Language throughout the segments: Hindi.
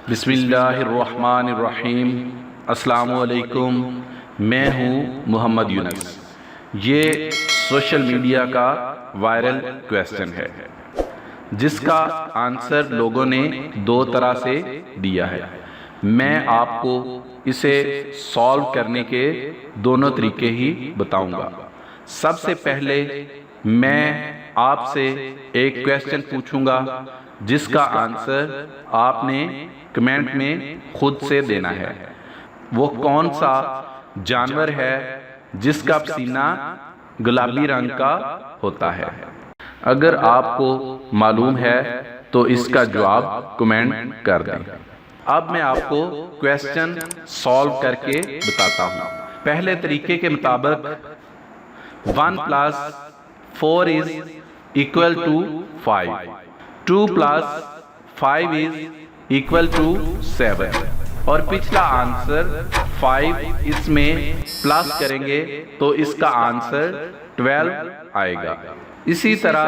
बिस्मिल्लाहिर्रहमानिर्रहीम। अस्सलामुअलैकुम। मैं हूँ मोहम्मद यूनुस। ये सोशल मीडिया का वायरल क्वेश्चन है जिसका आंसर लोगों ने दो तरह से दिया है। मैं आपको इसे सॉल्व करने के दोनों तरीके ही बताऊंगा। सबसे पहले मैं आपसे एक क्वेश्चन पूछूंगा जिसका आंसर आपने कमेंट में खुद से देना है। वो कौन सा जानवर है जिसका पसीना गुलाबी रंग का होता है? अगर आपको मालूम है तो इसका जवाब कमेंट कर दें। अब मैं आपको क्वेश्चन सॉल्व करके बताता हूँ। पहले तरीके के मुताबिक 1 + 4 = 5, 2 + 5 = 7 और पिछला आंसर 5 इसमें प्लस करेंगे तो इसका आंसर 12 आएगा। इसी तरह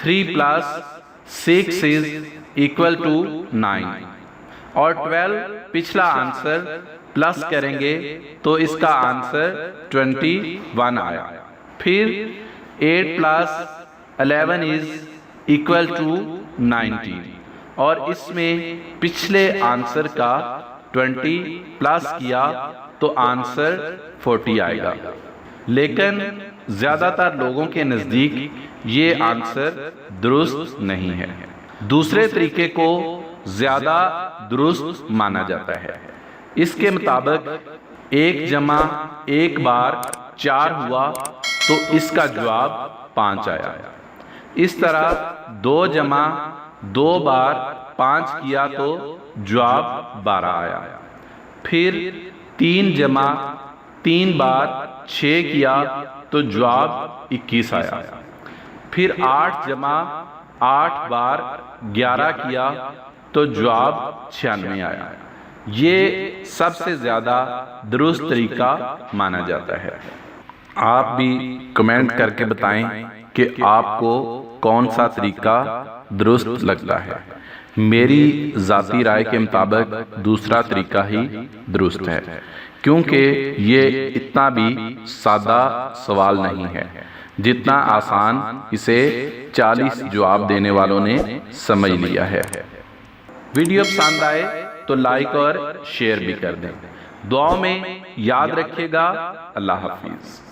3 + 6 = 9 और 12 पिछला आंसर प्लस करेंगे तो इसका आंसर 21 आया। फिर 8 + 11 = 19 और इसमें पिछले आंसर का 20 प्लस किया तो आंसर 40 आएगा। लेकिन ज़्यादातर लोगों के नज़दीक ये आंसर दुरुस्त नहीं है। दूसरे तरीके को ज़्यादा दुरुस्त माना जाता है। इसके मुताबिक 1 जमा 1 बार 4 हुआ तो इसका जवाब 5 आया। इस तरह 2 जमा 2 बार 5 किया तो जवाब 12 आया। फिर 3 जमा 3 बार 6 किया तो जवाब 21 आया। फिर 8 जमा 8 बार 11 किया तो जवाब 96 आया। ये सबसे ज़्यादा दुरुस्त तरीका माना जाता है। आप भी कमेंट करके बताएं कि आपको कौन सा तरीका दुरुस्त लगता है। मेरी ज़ाती राय के मुताबिक दूसरा तरीका ही दुरुस्त है, क्योंकि ये इतना भी सादा सवाल नहीं है जितना आसान इसे 40 जवाब देने वालों ने समझ लिया है। वीडियो पसंद आए तो लाइक और शेयर भी कर दें। दुआओं में याद रखिएगा। अल्लाह हाफिज़।